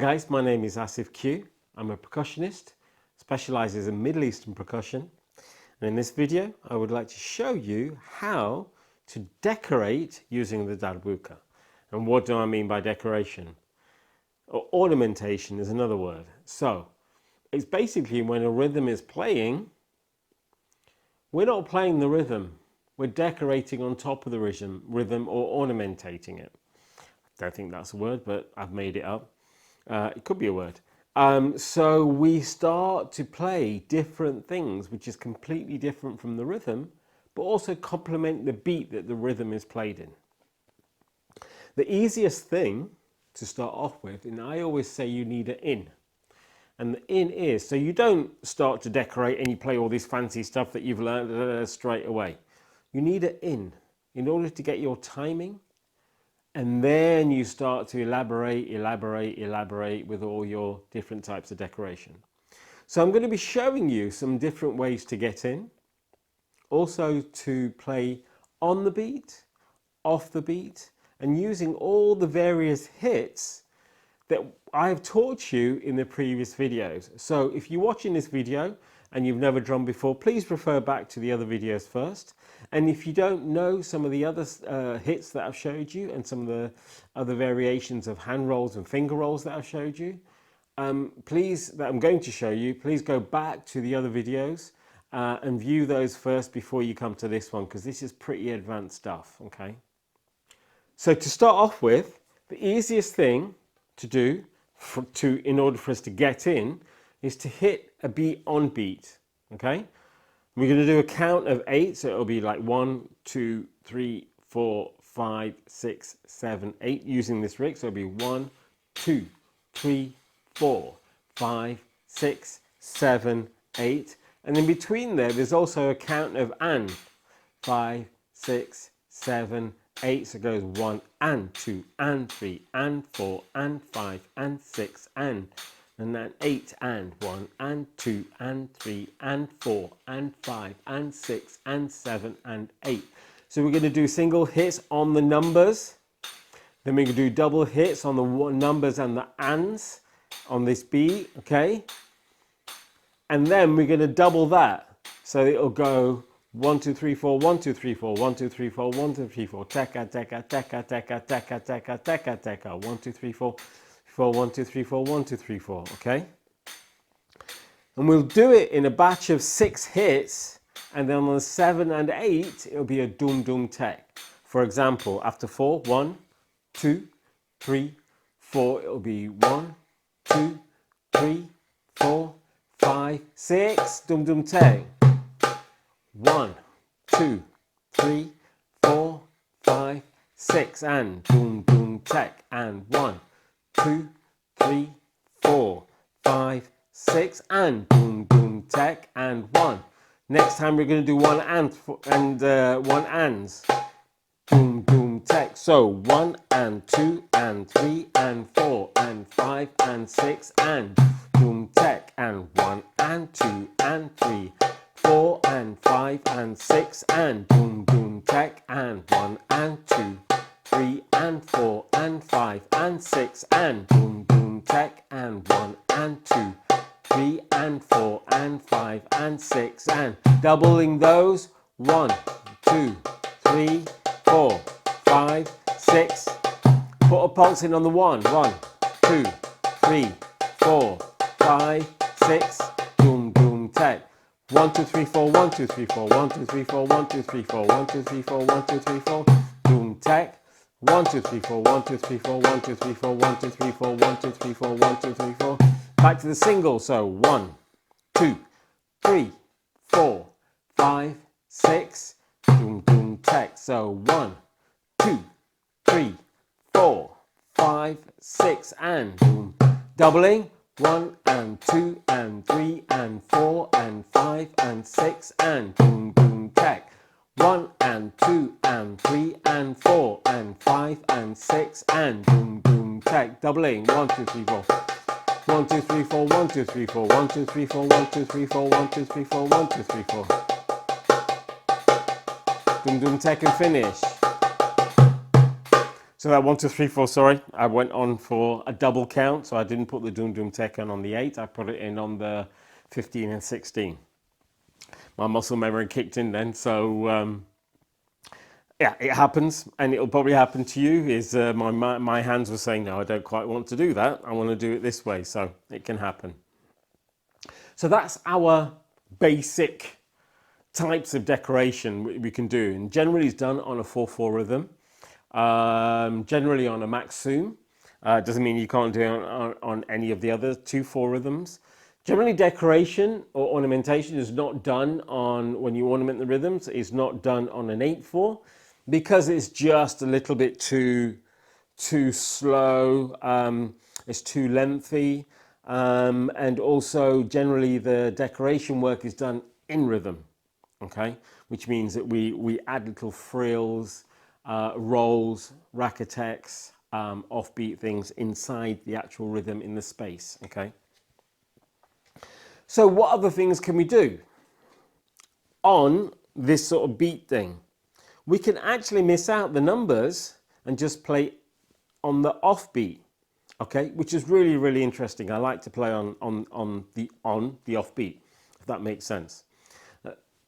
guys, my name is Asif Qu. I'm a percussionist, specializes in Middle Eastern percussion. And in this video, I would like to show you how to decorate using the darbuka. And what do I mean by decoration? Or ornamentation is another word. So, it's basically when a rhythm is playing, we're not playing the rhythm. We're decorating on top of the rhythm or ornamentating it. I don't think that's a word, but I've made it up. It could be a word. So we start to play different things, which is completely different from the rhythm, but also complement the beat that the rhythm is played in. The easiest thing to start off with, and I always say you need an in. And the in is, so you don't start to decorate and you play all this fancy stuff that you've learned straight away. You need an in order to get your timing. And then you start to elaborate with all your different types of decoration. So I'm going to be showing you some different ways to get in. Also to play on the beat, off the beat, and using all the various hits that I've taught you in the previous videos. So if you're watching this video and you've never drummed before, please refer back to the other videos first. And if you don't know some of the other hits that I've showed you and some of the other variations of hand rolls and finger rolls that I've showed you, that I'm going to show you, please go back to the other videos and view those first before you come to this one, because this is pretty advanced stuff, okay? So to start off with, the easiest thing to do in order for us to get in is to hit a beat on beat, okay? We're going to do a count of 8, so it'll be like 1, 2, 3, 4, 5, 6, 7, 8 using this rig. So it'll be 1, 2, 3, 4, 5, 6, 7, 8. And in between there's also a count of and. 5, 6, 7, 8. So it goes 1 and 2 and 3 and 4 and 5 and 6 and then 8 and 1 and 2 and 3 and 4 and 5 and 6 and 7 and 8. So we're going to do single hits on the numbers. Then we're going to do double hits on the numbers and the ands on this beat, okay? And then we're going to double that. So it'll go 1, 2, 3, 4, 1, 2, 3, 4, 1, 2, 3, 4, 1, 2, 3, 4, teka, teka, teka, teka, teka, teka, teka, teka, 1, 2, 3, 4, 4, 1, 2, 3, 4, 1, 2, 3, 4, okay? And we'll do it in a batch of 6 hits, and then on the 7 and 8, it'll be a doom doom tek. For example, after 4, 1, 2, 3, 4, it'll be 1, 2, 3, 4, 5, 6, doom doom tek. 1, 2, 3, 4, 5, 6, and doom doom tek, and 1, 2, 3, 4, 5, 6, and boom, boom, tek, and 1. Next time we're going to do one and one ands. Boom, boom, tek. So 1 and 2 and 3 and 4 and 5 and 6 and boom, tek, and 1 and 2 and 3, 4 and 5 and 6 and boom, boom, tek, and 1 and 2, 3 and 4 and 5 and 6 and boom boom tek, and 1 and 2, 3 and 4 and 5 and 6 and doubling those 1, 2, 3, 4, 5, 6. Put a pulse in on the 1, 1, 2, 3, 4, 5, 6. Boom boom tek. 1, 2, 3, 4, 1, 2, 3, 4, 1, 2, 3, 4, 1, 2, 3, 4, 1, 2, 3, 4, 1, 2, 3, 4. Boom tek. 1, 2, 3, 4, 1, 2, 3, 4, 1, 2, 3, 4, 1, 2, 3, 4, 1, 2, 3, 4, 1, 2, 3, 4. Back to the single. So 1, 2, 3, 4, 5, 6. Boom, boom, tek. So 1, 2, 3, 4, 5, 6, and boom. Doubling 1 and 2 and 3 and 4 and 5 and 6 and boom, boom, tek. 1 and 2 and 3 and 4 and 5 and 6 and boom boom tek. Doubling 1, 2, 3, 4. 1, 2, 3, 4, 1, 2, 3, 4, 1, 2, 3, 4, 1, 2, 3, 4, 1, 2, 3, 4, 1, 2, 3, 4. Boom boom tek and finish. So that 1, 2, 3, 4, sorry, I went on for a double count, so I didn't put the Dum Dum Tek on the 8, I put it in on the 15 and 16. My muscle memory kicked in then, so yeah, it happens, and it'll probably happen to you, is my hands were saying, no, I don't quite want to do that, I want to do it this way, so it can happen. So that's our basic types of decoration we can do, and generally it's done on a 4/4 rhythm. Generally on a max zoom. Doesn't mean you can't do it on any of the other 2/4 rhythms. Generally decoration or ornamentation is not done on, when you ornament the rhythms, it's not done on an 8/4 because it's just a little bit too slow, it's too lengthy, and also generally the decoration work is done in rhythm, okay, which means that we add little frills, rolls, racketecks, offbeat things inside the actual rhythm in the space, okay? So what other things can we do on this sort of beat thing? We can actually miss out the numbers and just play on the offbeat, okay? Which is really, really interesting. I like to play on the offbeat, if that makes sense.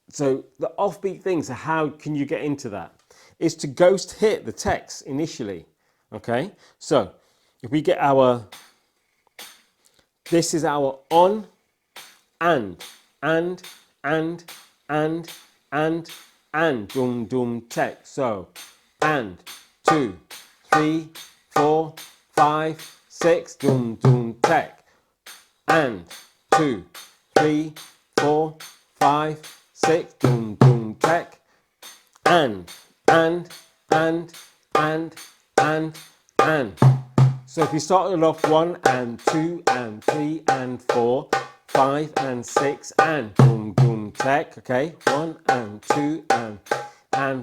So the offbeat things, how can you get into that? Is to ghost hit the text initially, okay? So if we get our, this is our on, and, Dum Dum Tek. So, and, 2, 3, 4, 5, 6, Dum Dum Tek. And, 2, 3, 4, 5, 6, Dum Dum Tek. And. So if you started off 1 and 2 and 3 and 4, 5 and 6 and Dum Dum Tek, okay? 1 and 2 and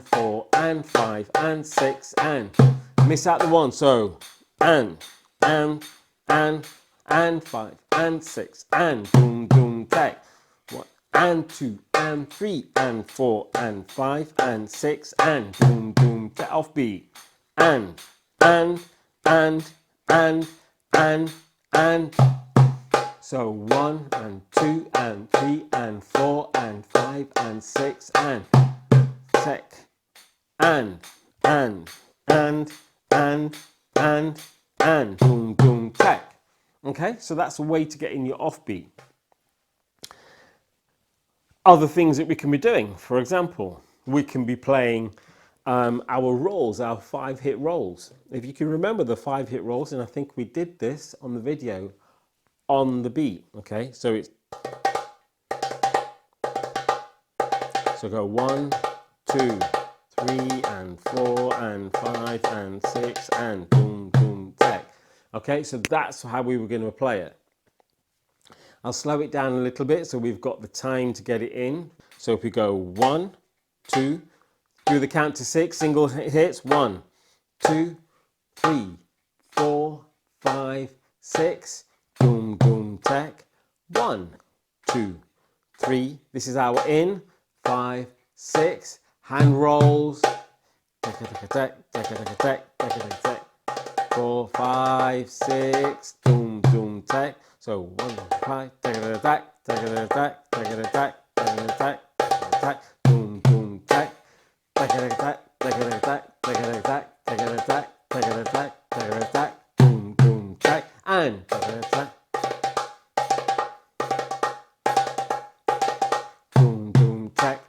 4 and 5 and 6 and miss out the 1, so and 5 and 6 and Dum Dum Tek. 1 and 2 and 3 and 4 and 5 and 6 and Dum Dum Tek offbeat. And. So 1 and 2 and 3 and 4 and 5 and 6 and Tek. And Dum Dum Tek. Okay, so that's a way to get in your offbeat. Other things that we can be doing, for example, we can be playing our rolls, our 5-hit rolls. If you can remember the 5-hit rolls, and I think we did this on the video on the beat, okay? So it's, so go 1, 2, 3 and 4 and 5 and 6 and Dum Dum Tek. Okay, so that's how we were going to play it. I'll slow it down a little bit so we've got the time to get it in. So if we go 1, 2, do the count to 6, single hits, 1, 2, 3, 4, 5, 6, Dum Dum Tek, 1, 2, 3, this is our in, 5, 6, hand rolls, 4, 5, 6, Dum Dum Tek, so 1, 5, Dum Dum Tek, Dum Dum Tek, and Dum Dum Tek,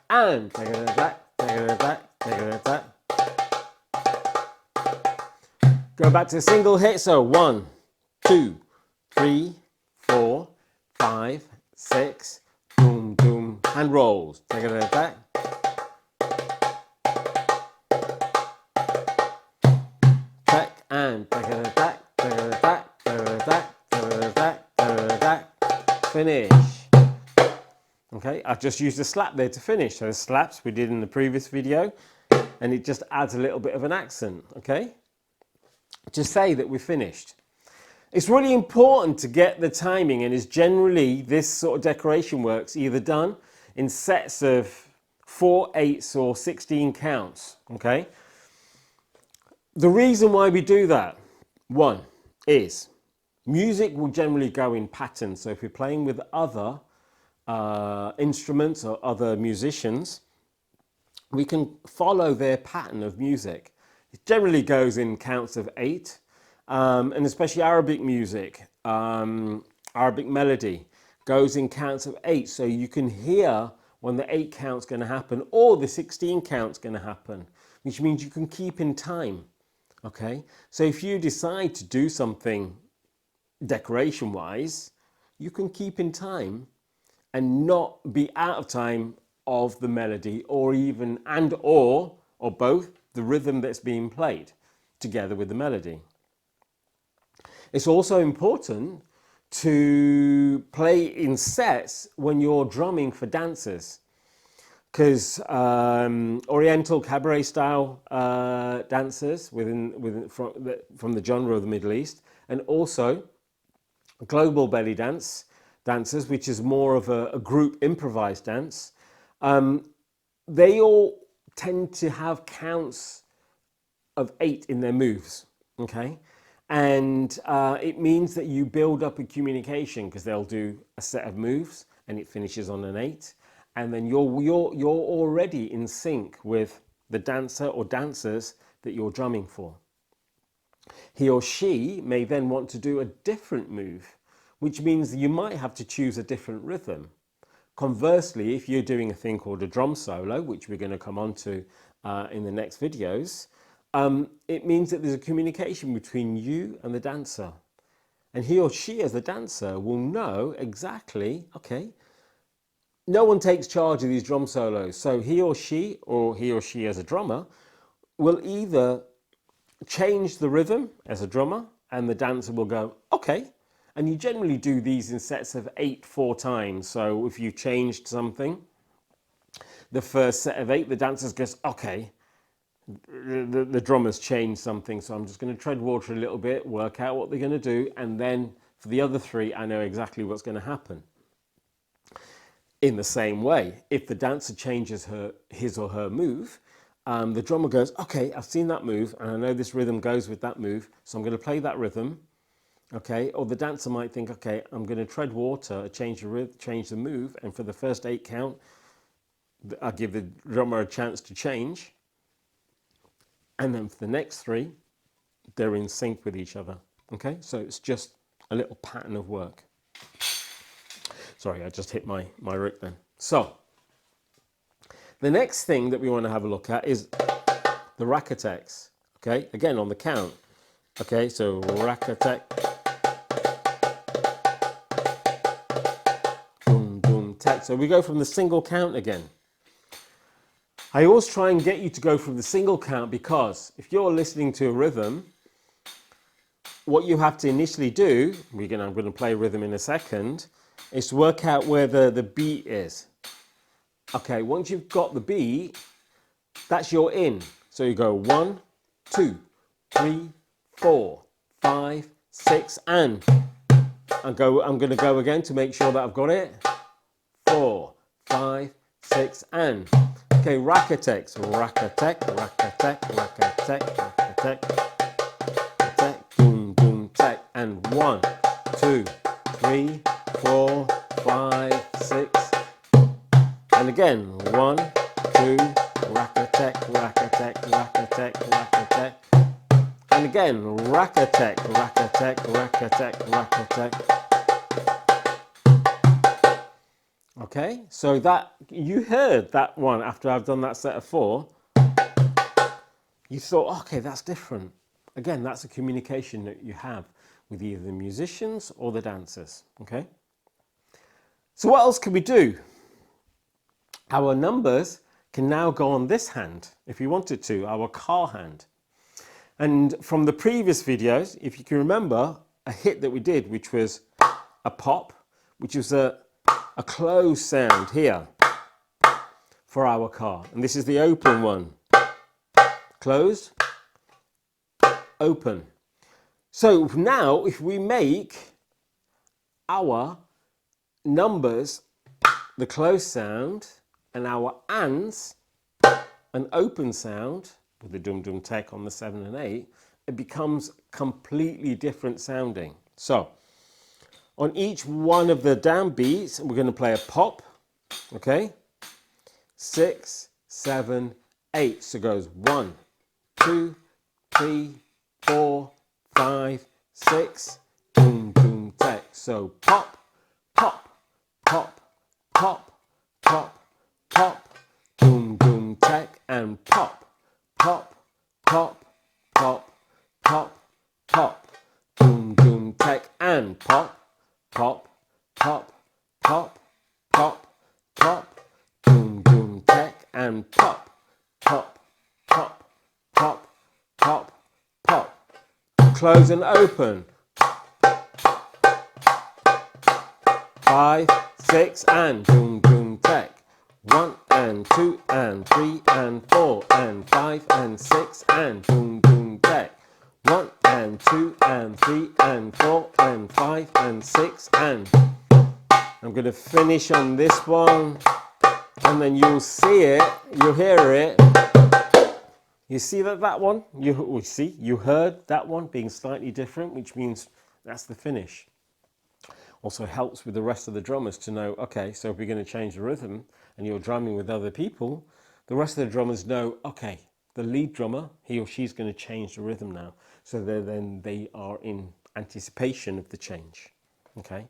and go back to the single hit, so 1, 2, 3, 4, 5, 6, Dum Dum, hand rolls, and finish. Okay, I've just used a slap there to finish. So the slaps we did in the previous video, and it just adds a little bit of an accent, okay? To say that we're finished. It's really important to get the timing, and is generally this sort of decoration works either done in sets of 4 8s or 16 counts, okay? The reason why we do that, one, is music will generally go in patterns. So if you're playing with other instruments or other musicians, we can follow their pattern of music. It generally goes in counts of 8, and especially Arabic music, Arabic melody goes in counts of 8. So you can hear when the 8 count's going to happen or the 16 count's going to happen, which means you can keep in time. Okay, so if you decide to do something decoration wise, you can keep in time and not be out of time of the melody or even or both the rhythm that's being played together with the melody. It's also important to play in sets when you're drumming for dancers, because Oriental cabaret style dancers from the genre of the Middle East, and also global belly dance dancers, which is more of a group improvised dance, they all tend to have counts of 8 in their moves, okay? And it means that you build up a communication, because they'll do a set of moves and it finishes on an 8. And then you're already in sync with the dancer or dancers that you're drumming for. He or she may then want to do a different move, which means that you might have to choose a different rhythm. Conversely, if you're doing a thing called a drum solo, which we're going to come on to in the next videos, it means that there's a communication between you and the dancer. And he or she as the dancer will know exactly, okay, no one takes charge of these drum solos. So he or she as a drummer will either change the rhythm as a drummer and the dancer will go, okay. And you generally do these in sets of 8 4 times. So if you changed something, the first set of 8, the dancer goes, okay, the drummer's changed something, so I'm just going to tread water a little bit, work out what they're going to do, and then for the other 3, I know exactly what's going to happen. In the same way, if the dancer changes his or her move, the drummer goes, okay, I've seen that move and I know this rhythm goes with that move, so I'm going to play that rhythm. Okay, or the dancer might think, okay, I'm going to tread water, change the move, and for the first 8 count, I'll give the drummer a chance to change, and then for the next 3, they're in sync with each other. Okay, so it's just a little pattern of work. Sorry, I just hit my root then. So, the next thing that we want to have a look at is the rack-a-tecks. Okay, again on the count. Okay, so rack-a-tec, boom, boom, tec. So we go from the single count again. I always try and get you to go from the single count, because if you're listening to a rhythm, what you have to initially do, I'm going to play a rhythm in a second, is to work out where the beat is. Okay, once you've got the beat, that's your in. So you go 1, 2, 3, 4, 5, 6, and I'm going to go again to make sure that I've got it. 4, 5, 6, and. Okay, rack-a-tecks, rack-a-tec, rack-a-tec, rack-a-tec, rack-a-tec, rack-a-tec, boom, boom, tec, and 1, 2, 3, 4, 5, 6, and again 1, 2, rack-a-tec, rack-a-tec, rack-a-tec, rack-a-tec, and again rack-a-tec, rack-a-tec, rack-a-tec, rack-a-tec. Okay, so that you heard that one after I've done that set of 4. You thought, okay, that's different. Again, that's a communication that you have with either the musicians or the dancers. Okay. So what else can we do? Our numbers can now go on this hand, if you wanted to, our car hand. And from the previous videos, if you can remember, a hit that we did, which was a pop, which was a closed sound here for our car. And this is the open one. Closed, open. So now if we make our numbers the closed sound and our ands an open sound, with the dum dum tech on the 7 and 8, it becomes completely different sounding. So on each one of the downbeats, we're going to play a pop, okay? 6, 7, 8. So it goes 1, 2, 3, 4, 5, 6, boom, boom, tech. So pop, pop, pop, pop, pop, pop, boom, boom, tech, and pop, pop, pop, pop, pop, pop, boom, boom, tech, and pop, pop, pop, pop, pop, pop, boom, boom, tech, and pop, pop, pop, pop, pop, pop. Close and open. 5, 6, and boom, boom, tech. 1 and 2 and 3 and 4 and 5 and 6 and boom, boom, tech. 1 and 2 and 3 and 4 and 5 and 6 and. I'm going to finish on this one, and then you'll see it, you'll hear it. You see that one? You heard that one being slightly different, which means that's the finish. Also helps with the rest of the drummers to know, okay, so if we're going to change the rhythm and you're drumming with other people, the rest of the drummers know, okay, the lead drummer, he or she's going to change the rhythm now. So then they are in anticipation of the change. Okay.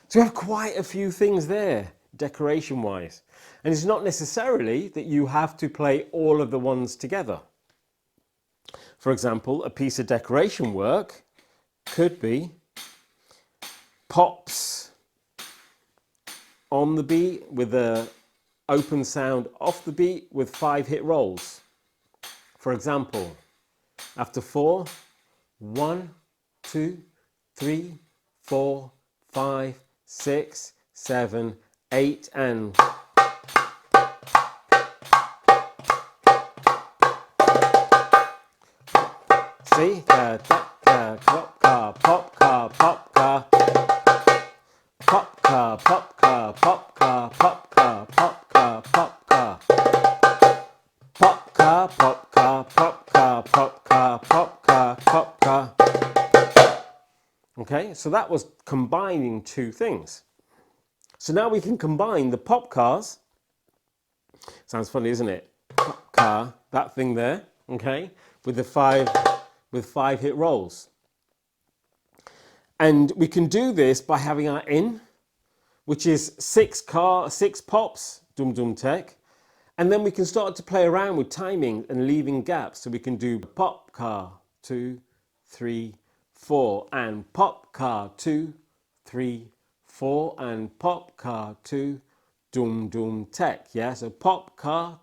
So we have quite a few things there, decoration-wise. And it's not necessarily that you have to play all of the ones together. For example, a piece of decoration work could be pops on the beat with the open sound off the beat with 5 hit rolls. For example, after 4, 1, 2, 3, 4, 5, 6, 7, 8, and see, pop car, pop car, pop car, pop car, pop car, pop car, pop car, pop car, pop car, pop car, pop car, pop car, pop car, pop car, pop car. Okay, so that was combining two things. So now we can combine the pop cars. Sounds funny, isn't it? Pop car, that thing there, okay, with the 5 hit rolls. And we can do this by having our in, which is 6 pops, dum dum tech. And then we can start to play around with timing and leaving gaps. So we can do pop car, 2, 3, 4, and pop car, 2, 3, 4, and pop car, 2, dum dum tech. Yeah, so pop car,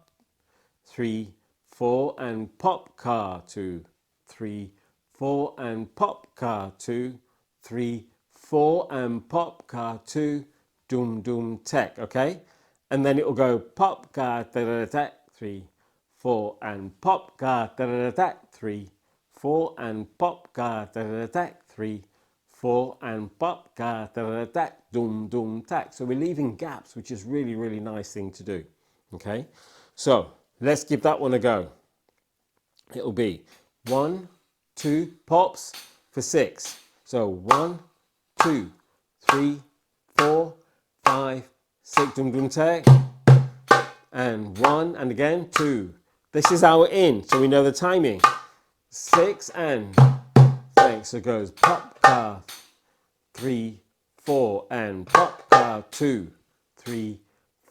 3, 4, and pop car, 2, 3, 4, and pop car, 2, 3, 4, and pop car, 2, dum dum tech. Okay, and then it will go pop car, da da da, 3, 4, and pop car, da da da, 3, 4, and pop car, da da da, 3, 4, and pop car, da da da, dum dum tech. So we're leaving gaps, which is really, really nice thing to do. Okay, so let's give that one a go. It'll be 1, 2 pops for 6. So 1, 2, 3, 4, 5, 6, dum dum tech, and 1, and again 2. This is our in, so we know the timing. 6 and 6. So it goes pop car, 3, 4, and pop car, 2, 3,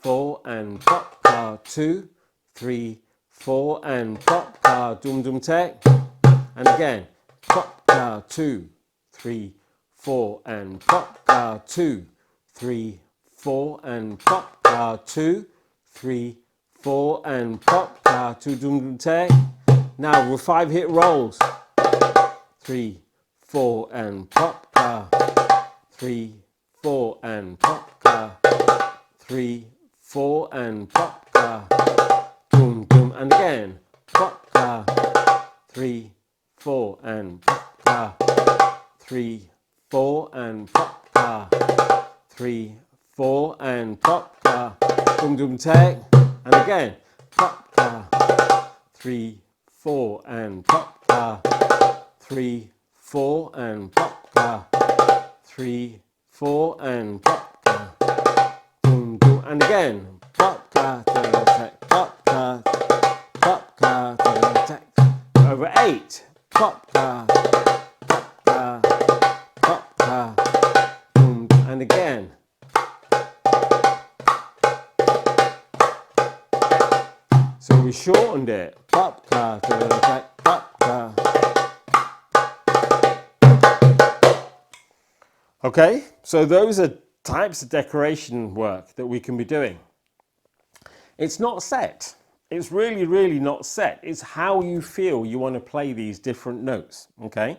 4, and pop car, 2, 3, 4, and pop car, dum dum tech, and again pop car, 2, 3, 4, and pop car, 2, 3, 4, and pop car, 2, 3, 4, and pop car, 2, dum dum tech. Now with 5 hit rolls. 3, 4, and pop car, 3, 4, and pop car, 3, 4, and pop car, boom boom, and again pop car, 3, 4, and pop car, 3, 4, and pop car, 3, 4, and pop car, boom boom tech, and again pop car, 3, 4 and pop, 3, 4 and pop, 3, 4 and pop, boom, boom, and again, pop, pop, over 8, pop, boom, and again. So we shortened it. Pop, pop. Okay, so those are types of decoration work that we can be doing. It's not set. It's really, really not set. It's how you feel you want to play these different notes, okay?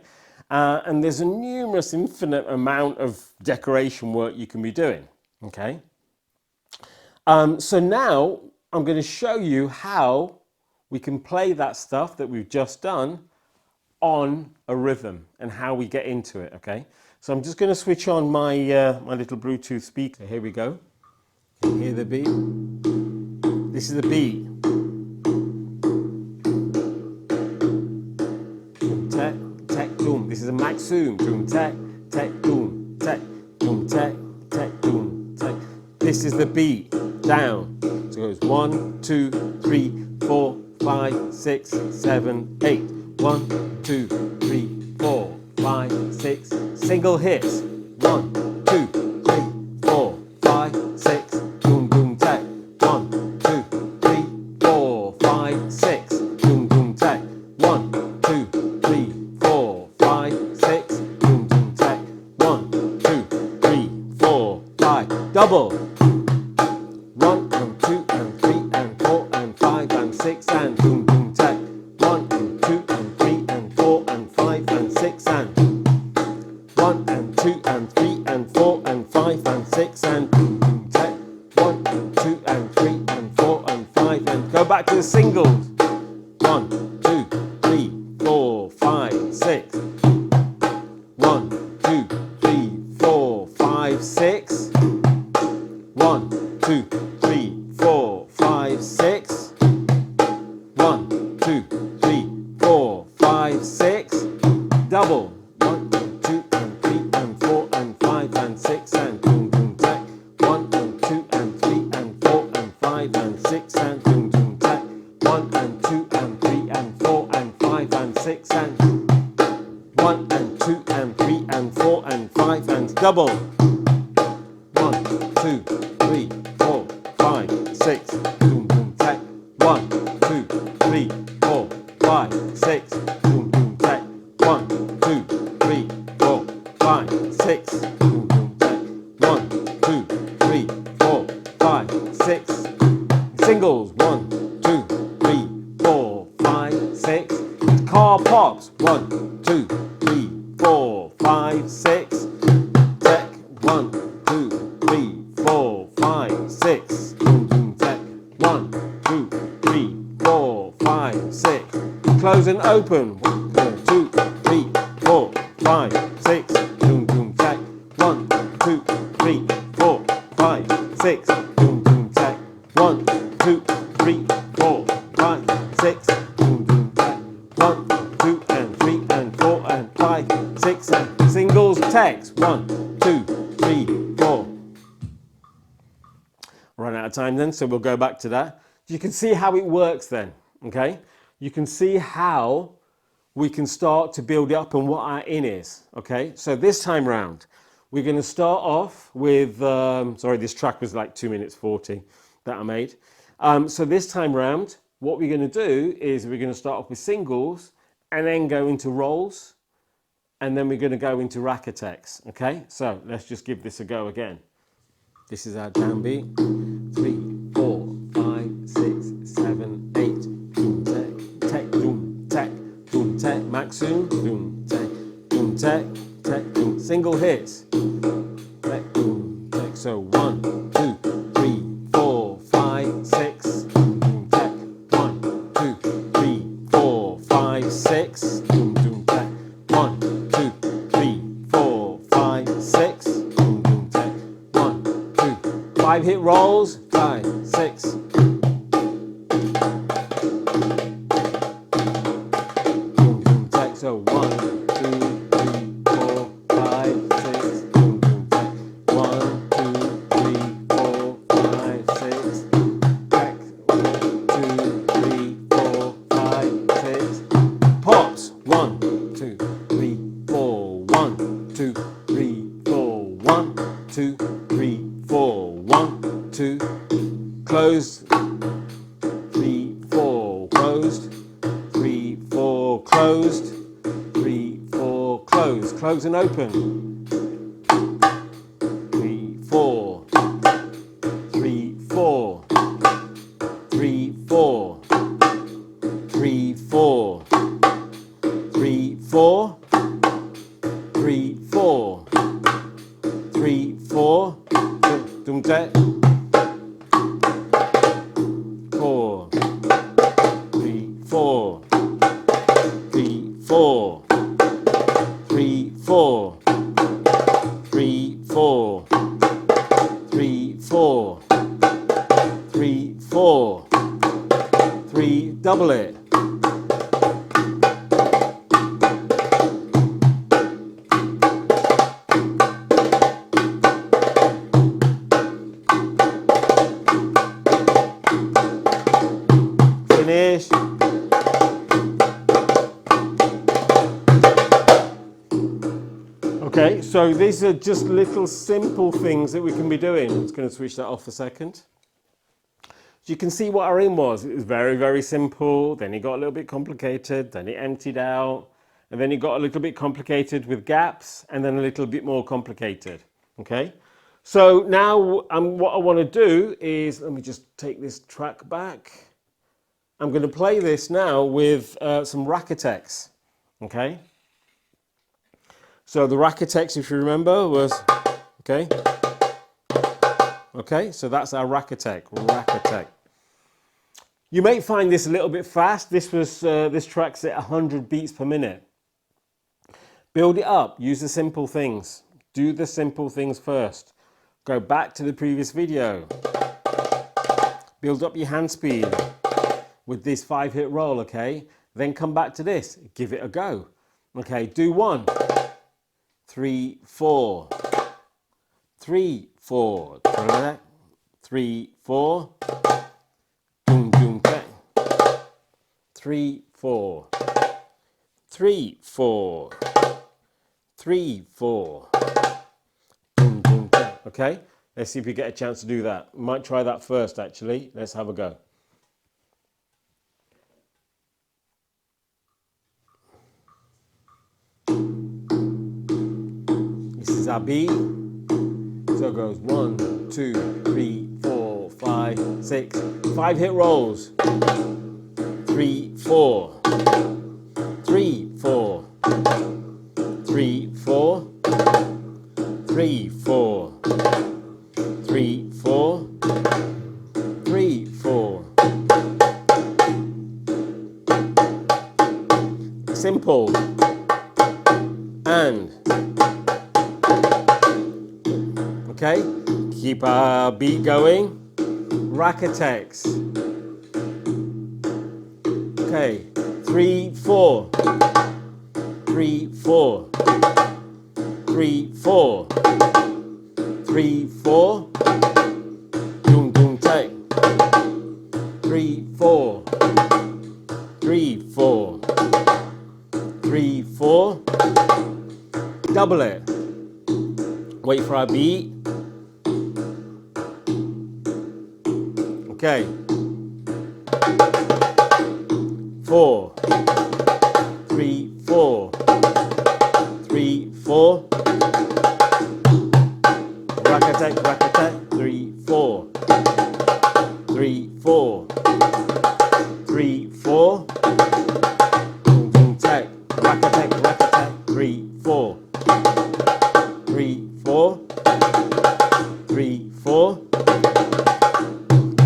And there's a numerous, infinite amount of decoration work you can be doing, okay? So now I'm going to show you how we can play that stuff that we've just done on a rhythm and how we get into it, okay? So I'm just going to switch on my my little Bluetooth speaker. Here we go. Can you hear the beat? This is the beat. Boom, tech, tech, boom. This is a maxoom. Boom, tech, tech, boom, tech, boom, tech, tech, boom, tech. This is the beat. Down. So it goes 1, 2, 3, 4, 5, 6, 7, 8. 1, 2, 3, 4, 5, 6. Single hits. 1, 2, 3, 4, 5, 6. Boom, boom, tech. 1, 2, 3, 4, 5, 6. Boom, boom, tech. 1, 2, 3, 4, 5, 6. Boom, boom, tech. 1, 2, 3, 4, 5. Double. 1 and 2 and 3 and 4 and 5 and 6 and boom, boom, tech. 1 and 2 and 3 and 4 and 5 and 6 and 1 and 2 and 3 and 4 and 5 and 6 and boom, boom, tech. 1 and 2 and 3 and 4 and 5 and go back to the singles. 1, 2, 3, 4, 5, 6. 1, 2, 3, 4, 5, 6. 1, 2, 3, 4, 5, 6. 1, 2, 3, 4, 5, 6. Double. 1 and 2 and 3 and 4 and 5 and 6 and boom, boom, tech. 1 and 2 and 3 and 4 and 5 and 6 and boom, boom, tech. 1 and 2 and 3 and 4 and 5 and 6 and 1 and 2 and 3 and 4 and 5 and double. 1, 2, 3, 4, 5, 6. Boom, boom, tech. 1, 2, 3, 4, 5, 6. Boom, boom, tech. 1, 2, 3, 4, 5, 6. Boom, boom, tech. 1, 2, 3, 4, 5, 6. Singles. 1, 2, 3, 4, 5, 6. Car pops. 1, 2, 3, 4, 5, 6. Tech. 1, 2, 3, 4, 5, 6. Boom, boom, tech. 1, 2, 3, 4, 5, 6. Close and open. 1, 2, 3, 4, 5, 6. Boom, boom, tech. 1, 2, 3, 4, 5, 6. Boom, boom, tech. 1, 2, 3, 4, 5, 6. Boom, boom, tech. 1, 2 and 3 and 4 and 5, 6 and singles, techs. 1, 2, 3, 4. Run out of time then, so we'll go back to that. You can see how it works then, okay? You can see how we can start to build up and what our in is, okay? So this time round, we're going to start off with, sorry, this track was like 2 minutes 40 that I made. So this time round, what we're going to do is we're going to start off with singles and then go into rolls, and then we're going to go into rack attacks, okay? So let's just give this a go again. This is our downbeat. 3, 4, 5, 6, 7, 8. Boom, tech, tech, boom, tech, boom, tech, maxoom, boom, tech, tech, boom. Single hits. Tech, boom, tech. So 1, 2, 3, 4, 5, 6. Boom, tech. 1, 2, 3, 4, 5, 6. Boom, boom, tech. 1, 2, 3, 4, 5, 6. Boom, boom, tech. 1, 2, 5 hit rolls. 5, 6. close and open. 3, 4. 3, 4. 3, 4. 3, 4. 3, 4. 3, 4. 3, 4. Don't that. 4. 3, 4. 3, 4. 3, 4. 3, 4. 3, 4. 3, 4. 3, double it. Finish. Okay, so these are just little simple things that we can be doing. I'm just going to switch that off a second. So you can see what our aim was. It was very, very simple. Then it got a little bit complicated. Then it emptied out. And then it got a little bit complicated with gaps. And then a little bit more complicated. Okay. So now what I want to do is, let me just take this track back. I'm going to play this now with some racketex. Okay. So the racketex, if you remember, was, okay. Okay, so that's our racketex. You may find this a little bit fast. This track's at 100 beats per minute. Build it up, use the simple things. Do the simple things first. Go back to the previous video. Build up your hand speed with this 5-hit roll, okay? Then come back to this, give it a go. Okay, do 1, 3, 4, 3, 4, 3, 4, boom, boom, bang. 3, 4, 3, 4, 3, 4, boom, boom, bang. Okay, let's see if we get a chance to do that. We might try that first, actually. Let's have a go. This is our B. So it goes 1, 2, 3, 4, 5, 6. 5-hit rolls. 3, 4. 3, 4. 3, 4. 3, 4. 3, 4. 3, 4. Simple. And. Okay, keep our beat going. Racketex. Okay, 3, 4. 3, 4. 3, 4. 3, 4. Doom, doom, take. 3, 4. 3, 4. 3, 4. Double it. Wait for our beat. Okay. 4. 3, 4. 3, 4. Racketex, racketex. 3, 4. 3, 4. 3, 4. Boom, boom, tech. Racketex, racketex. 3, 4. 3, 4. 3, 4.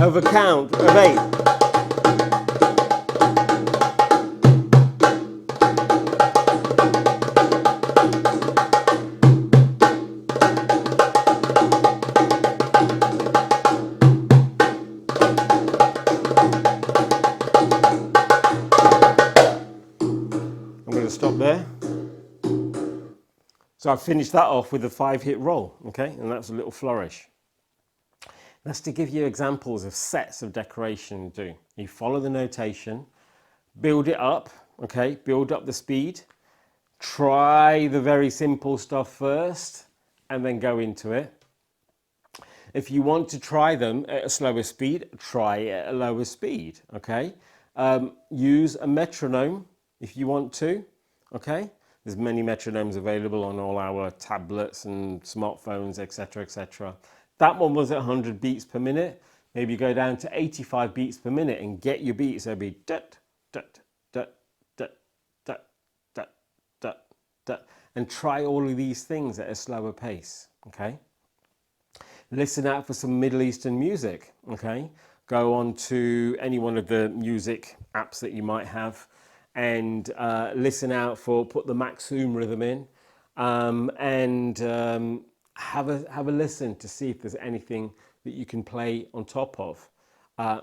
Over count of 8. I'm going to stop there. So I've finished that off with a 5-hit roll, okay, and that's a little flourish. That's to give you examples of sets of decoration you do. You follow the notation, build it up, okay, build up the speed, try the very simple stuff first, and then go into it. If you want to try them at a slower speed, try it at a lower speed, okay? Use a metronome if you want to, okay? There's many metronomes available on all our tablets and smartphones, etc., etc. That one was at 100 beats per minute. Maybe go down to 85 beats per minute and get your beats. It'll be dut, dut, dut, dut, dut, dut, dut, dut, and try all of these things at a slower pace, okay? Listen out for some Middle Eastern music, okay? Go on to any one of the music apps that you might have and listen out for, put the Maxoom rhythm in, and have a listen to see if there's anything that you can play on top of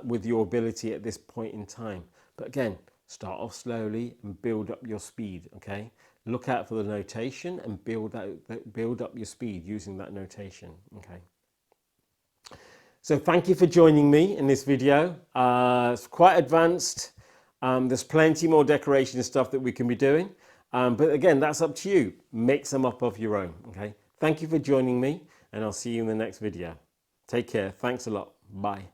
with your ability at this point in time. But again, start off slowly and build up your speed, okay? Look out for the notation and build up your speed using that notation, okay? So thank you for joining me in this video. It's quite advanced. There's plenty more decoration stuff that we can be doing. But again, that's up to you. Make some up of your own, okay? Thank you for joining me, and I'll see you in the next video. Take care. Thanks a lot. Bye.